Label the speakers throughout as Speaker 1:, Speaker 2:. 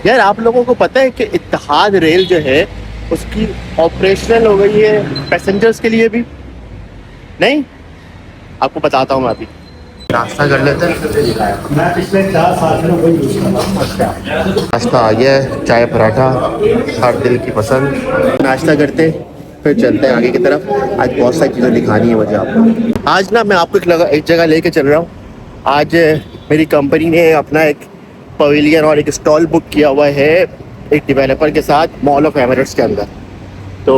Speaker 1: यार आप लोगों को पता है कि इत्तेहाद रेल जो है उसकी ऑपरेशनल हो गई है पैसेंजर्स के लिए भी? नहीं, आपको बताता हूँ मैं अभी। नाश्ता कर लेते हैं।
Speaker 2: मैं पिछले 4 साल से वही यूज़ कर रहा हूँ।
Speaker 1: नाश्ता आ गया है, चाय पराठा, हर दिल की पसंद। नाश्ता करते फिर चलते हैं आगे की तरफ। आज बहुत सारी चीज़ें दिखानी है मुझे आपको। आज ना मैं आपको एक जगह लेके चल रहा हूँ। आज मेरी कंपनी ने अपना एक पवेलियन और एक स्टॉल बुक किया हुआ है एक डेवलपर के साथ मॉल ऑफ एमिरेट्स के अंदर। तो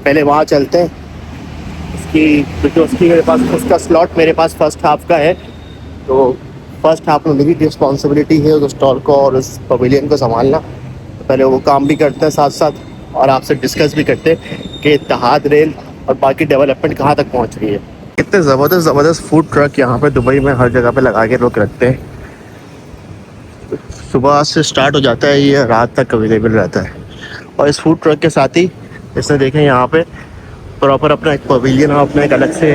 Speaker 1: पहले वहाँ चलते हैं। क्योंकि उसकी मेरे पास उसका स्लॉट मेरे पास फर्स्ट हाफ का है, तो फर्स्ट हाफ में मेरी रिस्पॉन्सिबिलिटी है उस स्टॉल को और उस पवेलियन को संभालना। तो पहले वो काम भी करते हैं साथ साथ और आपसे डिस्कस भी करते हैं कि इत्तेहाद रेल और बाकी डेवलपमेंट कहाँ तक पहुँच रही है। कितने ज़बरदस्त फूड ट्रक यहाँ पे दुबई में हर जगह पे लगा के लोग रखते हैं। सुबह से स्टार्ट हो जाता है, ये रात तक अवेलेबल रहता है। और इस फूड ट्रक के साथ ही इसने देखें यहाँ पे प्रॉपर अपना एक पवेलियन और अपना एक अलग से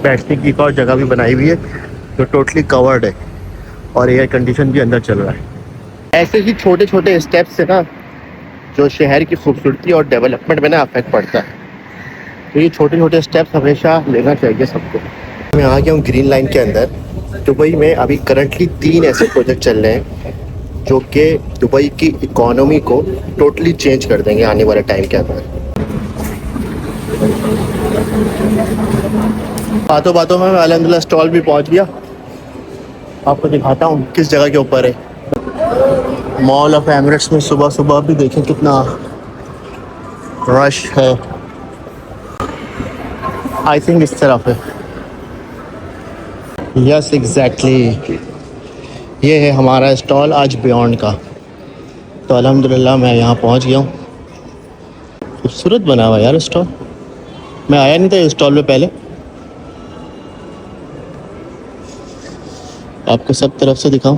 Speaker 1: बैठने की एक और जगह भी बनाई हुई है जो टोटली कवर्ड है और एयर कंडीशन भी अंदर चल रहा है। ऐसे ही छोटे छोटे स्टेप्स से ना जो शहर की खूबसूरती और डेवलपमेंट में ना अफेक्ट पड़ता है। तो ये छोटे छोटे स्टेप्स हमेशा लेना चाहिए सबको। मैं आ गया हूँ ग्रीन लाइन के अंदर। दुबई में अभी करंटली 3 ऐसे प्रोजेक्ट चल रहे हैं जो कि दुबई की इकोनॉमी को टोटली चेंज कर देंगे आने वाले टाइम के अंदर। बातों बातों में मैं अल्हम्दुलिल्लाह स्टॉल भी पहुंच गया। आपको दिखाता हूँ किस जगह के ऊपर है। मॉल ऑफ एमिरेट्स में सुबह सुबह भी देखें कितना रश है। आई थिंक इस तरफ है। यस एग्जैक्टली, ये है हमारा स्टॉल आज बियॉन्ड का। तो अल्हम्दुलिल्लाह मैं यहाँ पहुँच गया हूँ। खूबसूरत बना हुआ यार स्टॉल। मैं आया नहीं था इस स्टॉल पे पहले। आपको सब तरफ से दिखाऊं।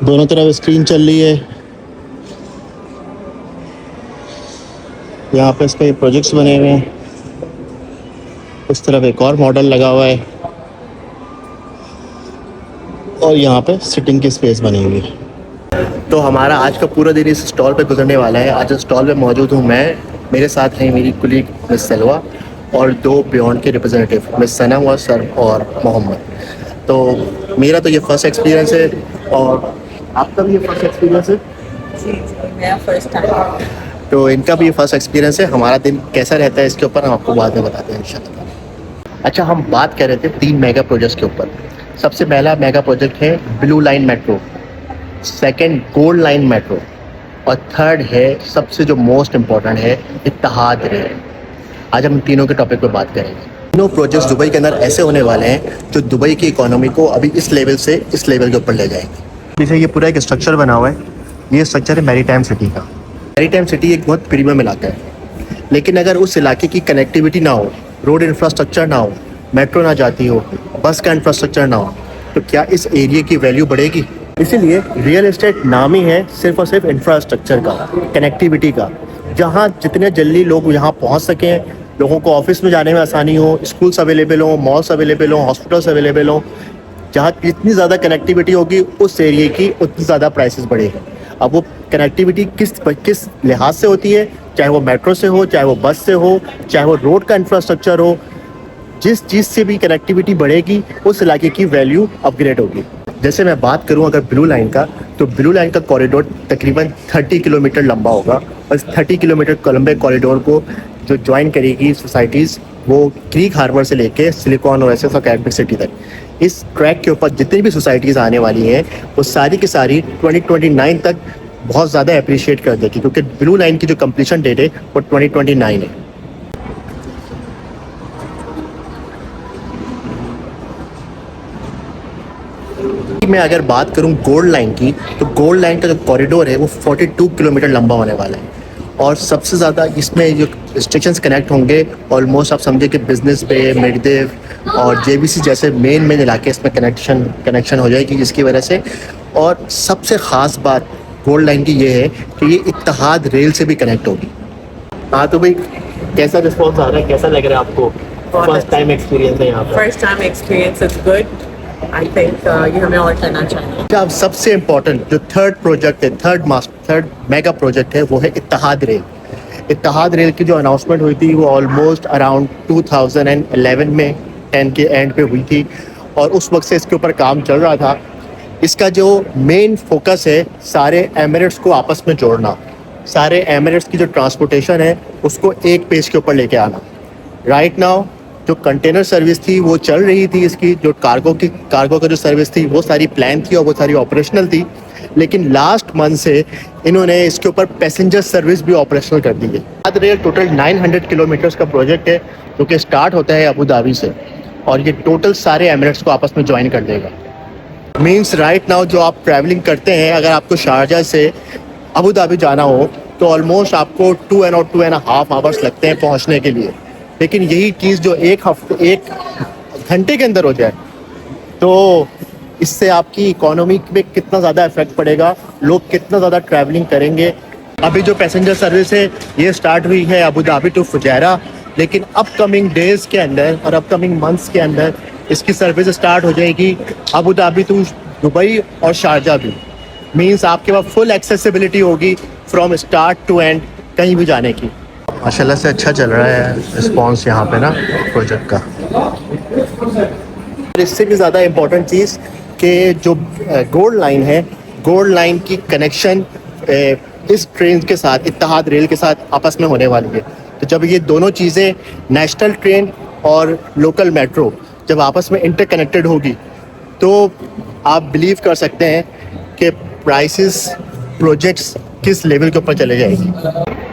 Speaker 1: दोनों तरफ स्क्रीन चल रही है। यहाँ पे इसके प्रोजेक्ट्स बने हुए हैं। उस तरफ एक और मॉडल लगा हुआ है और यहाँ पे सिटिंग की स्पेस बनी हुई है। तो हमारा आज का पूरा दिन इस स्टॉल पे गुजरने वाला है। आज स्टॉल पे मौजूद हूँ मैं, मेरे साथ हैं मेरी कुलीग मिस सलवा और 2 बियॉन्ड के रिप्रेजेंटेटिव मिस सना और सर और मोहम्मद। तो मेरा तो ये फर्स्ट एक्सपीरियंस है और आपका भी ये फर्स्ट एक्सपीरियंस है?
Speaker 3: जी, मेरा फर्स्ट टाइम।
Speaker 1: तो इनका भी ये फर्स्ट एक्सपीरियंस है। हमारा दिन कैसा रहता है इसके ऊपर हम आपको बाद में बताते हैं इंशाल्लाह। अच्छा, हम बात कर रहे थे 3 मेगा प्रोजेक्ट्स के ऊपर। सबसे पहला मेगा प्रोजेक्ट है blue line metro, second gold line metro और थर्ड है सबसे जो मोस्ट इम्पोर्टेंट है इत्तेहाद रेल। आज हम तीनों के टॉपिक पे बात करेंगे। तीनों प्रोजेक्ट्स दुबई के अंदर ऐसे होने वाले हैं जो दुबई की इकोनॉमी को अभी इस लेवल से इस लेवल के ऊपर ले जाएंगे। पीछे ये पूरा एक स्ट्रक्चर बना हुआ है। ये स्ट्रक्चर है मैरीटाइम सिटी का। मैरीटाइम सिटी एक बहुत प्रीमियम इलाका है, लेकिन अगर उस इलाके की कनेक्टिविटी ना हो, रोड इंफ्रास्ट्रक्चर ना हो, मेट्रो ना जाती हो, बस का इंफ्रास्ट्रक्चर ना हो, तो क्या इस एरिया की वैल्यू बढ़ेगी? इसीलिए रियल एस्टेट नाम ही है सिर्फ और सिर्फ इंफ्रास्ट्रक्चर का, कनेक्टिविटी का। जहाँ जितने जल्दी लोग यहाँ पहुँच सकें, लोगों को ऑफिस में जाने में आसानी हो, स्कूल्स अवेलेबल हो, मॉल्स अवेलेबल हो, हॉस्पिटल्स अवेलेबल हो, जहाँ जितनी ज़्यादा कनेक्टिविटी होगी उस एरिया की उतनी ज़्यादा प्राइसेस बढ़ेगी। अब वो कनेक्टिविटी किस लिहाज से होती है, चाहे वो मेट्रो से हो, चाहे वो बस से हो, चाहे वो रोड का इंफ्रास्ट्रक्चर हो, जिस चीज़ से भी कनेक्टिविटी बढ़ेगी उस इलाके की वैल्यू अपग्रेड होगी। जैसे मैं बात करूं अगर ब्लू लाइन का, तो ब्लू लाइन का कॉरिडोर तकरीबन 30 किलोमीटर लंबा होगा और इस 30 किलोमीटर लंबे कॉरिडोर को जो ज्वाइन करेगी सोसाइटीज़, वो क्रीक हार्बर से लेके सिलिकॉन ओएसिस और कैपिटल सिटी तक, इस ट्रैक के ऊपर जितनी भी सोसाइटीज़ आने वाली हैं वो सारी की सारी 2029 तक बहुत ज़्यादा अप्रिशिएट कर देगी, क्योंकि ब्लू लाइन की जो कंप्लीशन डेट है वो 2029 है। मैं अगर बात करूं गोल्ड लाइन की, तो गोल्ड लाइन का जो कॉरिडोर है वो 42 किलोमीटर लंबा होने वाला है और सबसे ज़्यादा इसमें जो स्टेशंस कनेक्ट होंगे ऑलमोस्ट आप समझे कि बिजनेस पे, मिडदेव और जेबीसी जैसे मेन इलाके इसमें कनेक्शन हो जाएगी, जिसकी वजह से। और सबसे ख़ास बात गोल्ड लाइन की ये है कि ये इत्तेहाद रेल से भी कनेक्ट होगी। हाँ तो भाई कैसा रिस्पॉन्स आ रहा है, कैसा लग रहा है आपको? फर्स्ट टाइम एक्सपीरियंस है यहाँ पर?
Speaker 3: First time experience is good. I think ये हमें और करना चाहिए.
Speaker 1: अब सबसे इम्पोर्टेंट जो थर्ड प्रोजेक्ट है, थर्ड मेगा प्रोजेक्ट है, वो है इत्तेहाद रेल. इत्तेहाद रेल की जो अनाउंसमेंट हुई थी वो ऑलमोस्ट अराउंड 2011 में 10 के एंड पे हुई थी और उस वक्त से इसके ऊपर काम चल रहा था. इसका जो मेन फोकस है सारे एमिरेट्स को आपस में जोड़ना, सारे एमिरेट्स की जो ट्रांसपोर्टेशन है उसको एक पेज के ऊपर लेके आना. राइट नाउ जो कंटेनर सर्विस थी वो चल रही थी, इसकी जो कार्गो का जो सर्विस थी वो सारी प्लान थी और वो सारी ऑपरेशनल थी. लेकिन लास्ट मंथ से इन्होंने इसके ऊपर पैसेंजर सर्विस भी ऑपरेशनल कर दी है. इत्तेहाद रेल टोटल 900 किलोमीटर्स का प्रोजेक्ट है जो कि स्टार्ट होता है अबू धाबी से और ये टोटल सारे एमिरेट्स को आपस में ज्वाइन कर देगा. मीन्स राइट नाउ जो आप ट्रैवलिंग करते हैं, अगर आपको शारजा से अबू धाबी जाना हो तो ऑलमोस्ट आपको 2.5 आवर्स लगते हैं पहुंचने के लिए. लेकिन यही चीज़ जो एक घंटे के अंदर हो जाए तो इससे आपकी इकोनॉमी में कितना ज़्यादा इफेक्ट पड़ेगा, लोग कितना ज़्यादा ट्रैवलिंग करेंगे. अभी जो पैसेंजर सर्विस है ये स्टार्ट हुई है अबू धाबी टू फुजैरा, लेकिन अपकमिंग डेज के अंदर और अपकमिंग मंथ्स के अंदर इसकी सर्विस स्टार्ट हो जाएगी अबू धाबी टू दुबई और शारजा भी. मीन्स आपके पास फुल एक्सेसिबिलिटी होगी फ्रॉम स्टार्ट टू एंड कहीं भी जाने की. माशाल्लाह से अच्छा चल रहा है रिस्पॉन्स यहाँ पे ना प्रोजेक्ट का. इससे भी ज़्यादा इम्पोर्टेंट चीज़ कि जो गोल्ड लाइन है, गोल्ड लाइन की कनेक्शन इस ट्रेन के साथ, इत्तेहाद रेल के साथ आपस में होने वाली है. तो जब ये दोनों चीज़ें नेशनल ट्रेन और लोकल मेट्रो जब आपस में इंटरकनेक्टेड होगी तो आप बिलीव कर सकते हैं कि प्राइसेस प्रोजेक्ट्स किस लेवल के ऊपर चले जाएगी.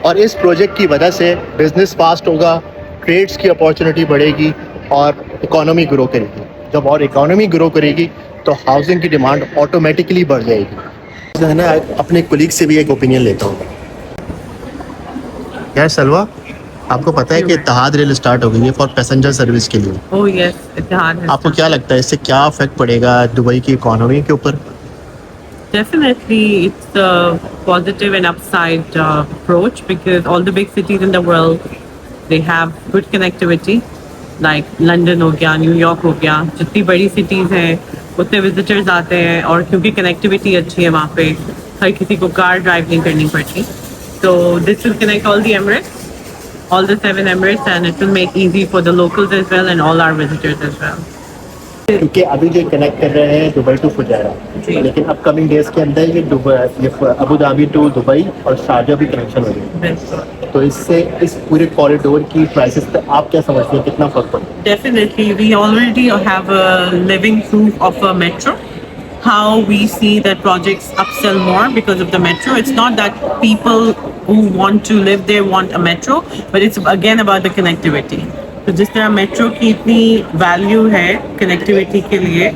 Speaker 1: और इस प्रोजेक्ट की वजह से बिजनेस फास्ट होगा, ट्रेड्स की अपॉर्चुनिटी बढ़ेगी और इकोनॉमी ग्रो करेगी. जब और इकोनॉमी ग्रो करेगी तो हाउसिंग की डिमांड ऑटोमेटिकली बढ़ जाएगी. जो है ना, अपने कोलीग से भी एक ओपिनियन लेता हूँ. यार सलवा, आपको पता है कि इत्तेहाद रेल स्टार्ट हो गई है फॉर पैसेंजर सर्विस के लिए.
Speaker 3: Oh yes, इत्तेहाद है.
Speaker 1: आपको क्या लगता है इससे क्या इफेक्ट पड़ेगा दुबई की इकोनॉमी के ऊपर?
Speaker 3: Definitely, it's a positive and upside approach because all the big cities in the world, they have good connectivity. Like London हो गया, New York हो गया, जितनी बड़ी cities हैं उतने visitors आते हैं और क्योंकि connectivity अच्छी है वहाँ पे हर किसी को कार ड्राइव नहीं करनी पड़ती. So this will connect all the Emirates, all the 7 Emirates, and it will make easy for the locals as well and all our visitors as well.
Speaker 1: क्योंकि अभी जो कनेक्ट कर रहे हैं दुबई टू फुजैरा, लेकिन अपकमिंग डेज के अंदर ये अबू धाबी टू दुबई और शारजा भी कनेक्शन हो जाएगी. तो इससे इस पूरे कॉरिडोर की प्राइसेस पे आप क्या समझते हैं कितना फर्क पड़ेगा?
Speaker 3: Definitely, we already have a living proof of a metro. How we see that projects upsell more because of the metro. It's not that people who want to live there want a metro, but it's again about the connectivity. तो जिस तरह metro की इतनी value है connectivity के लिए,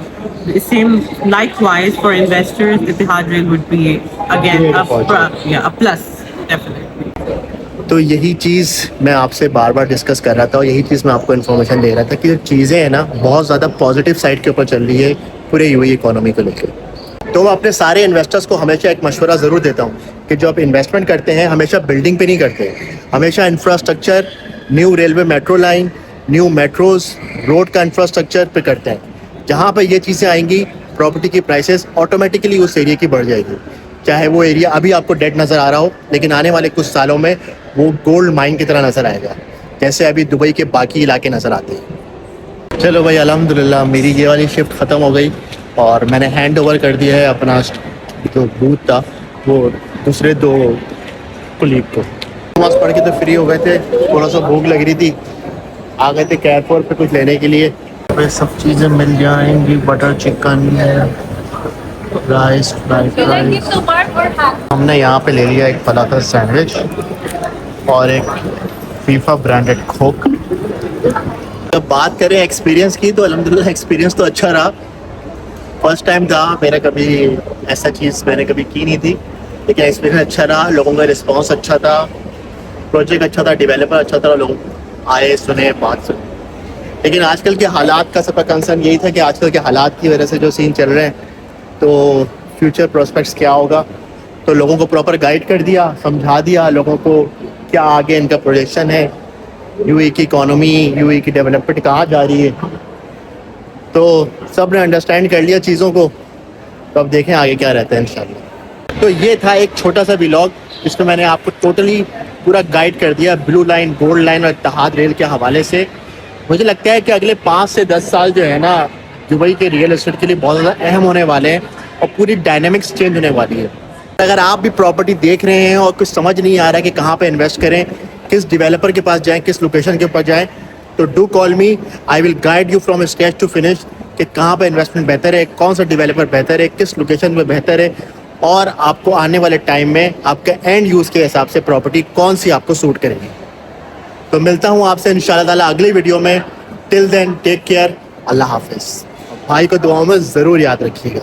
Speaker 3: same likewise for investors Etihad rail would be again A plus definitely.
Speaker 1: तो यही चीज़ मैं आपसे बार बार डिस्कस कर रहा था और यही चीज़ मैं आपको इन्फॉर्मेशन दे रहा था कि जो चीज़ें हैं ना बहुत ज़्यादा पॉजिटिव साइड के ऊपर चल रही है पूरे यूएई इकोनॉमी को लेकर. तो मैं अपने सारे इन्वेस्टर्स को हमेशा एक मशवरा ज़रूर देता हूँ कि जो आप इन्वेस्टमेंट करते हैं हमेशा बिल्डिंग पे नहीं करते, हमेशा infrastructure, new railway metro line, new metros, road का इंफ्रास्ट्रक्चर पे करते हैं. जहाँ पर ये चीज़ें आएंगी प्रॉपर्टी की प्राइसेस ऑटोमेटिकली उस एरिया की बढ़ जाएगी. चाहे वो एरिया अभी आपको डेड नज़र आ रहा हो लेकिन आने वाले कुछ सालों में वो गोल्ड माइन की तरह नज़र आएगा, जैसे अभी दुबई के बाकी इलाके नज़र आते हैं. चलो भाई अल्हम्दुलिल्लाह मेरी ये वाली शिफ्ट ख़त्म हो गई और मैंने हैंड ओवर कर दिया है अपना जो बूथ था वो दूसरे 2 कुलीग को. नमाज़ पढ़ के तो फ्री हो गए थे, थोड़ा सा भूख लग रही थी, आ गए थे कैरपोर पे कुछ लेने के लिए. सब चीज़ें मिल जाएंगी, butter chicken, rice, fried rice. हमने यहाँ पे ले लिया एक फलाफल सैंडविच और एक फीफा ब्रांडेड कोक. जब बात करें एक्सपीरियंस की तो अल्हम्दुलिल्लाह एक्सपीरियंस तो अच्छा रहा. फर्स्ट टाइम था, मैंने कभी ऐसा चीज़ मैंने कभी की नहीं थी, लेकिन एक्सपीरियंस अच्छा रहा. लोगों का रिस्पॉन्स अच्छा था, प्रोजेक्ट अच्छा था, डेवलपर अच्छा था, लोग आए, सुने, बात सुनी. लेकिन आजकल के हालात का सबका कंसर्न यही था कि आजकल के हालात की वजह से जो सीन चल रहे हैं तो फ्यूचर प्रोस्पेक्ट्स क्या होगा. तो लोगों को प्रॉपर गाइड कर दिया, समझा दिया लोगों को क्या आगे इनका प्रोजेक्शन है, यूएई की इकोनॉमी, यूएई की डेवलपमेंट कहाँ जा रही है. तो सब ने अंडरस्टैंड कर लिया चीज़ों को, तो अब देखें आगे क्या रहता है इंशाल्लाह। तो ये था एक छोटा सा व्लॉग जिसमें मैंने आपको टोटली पूरा गाइड कर दिया ब्लू लाइन, गोल्ड लाइन और इत्तेहाद रेल के हवाले से। मुझे लगता है कि अगले 5 से 10 साल जो है ना दुबई के रियल एस्टेट के लिए बहुत ज़्यादा अहम होने वाले हैं और पूरी डायनेमिक्स चेंज होने वाली है। अगर आप भी प्रॉपर्टी देख रहे हैं और कुछ समझ नहीं आ रहा है कि कहाँ पे इन्वेस्ट करें, किस डेवलपर के पास जाएं, किस लोकेशन के ऊपर जाएं, तो do call me, I will guide you from stage to finish कि कहाँ पे इन्वेस्टमेंट बेहतर है, कौन सा डेवलपर बेहतर है, किस लोकेशन में बेहतर है, और आपको आने वाले टाइम में आपके एंड यूज़ के हिसाब से प्रॉपर्टी कौन सी आपको सूट करेगी। तो मिलता हूँ आपसे इंशाल्लाह ताला अगली वीडियो में। टिल देन टेक केयर, अल्लाह हाफिज़। भाई को दुआओं में ज़रूर याद रखिएगा।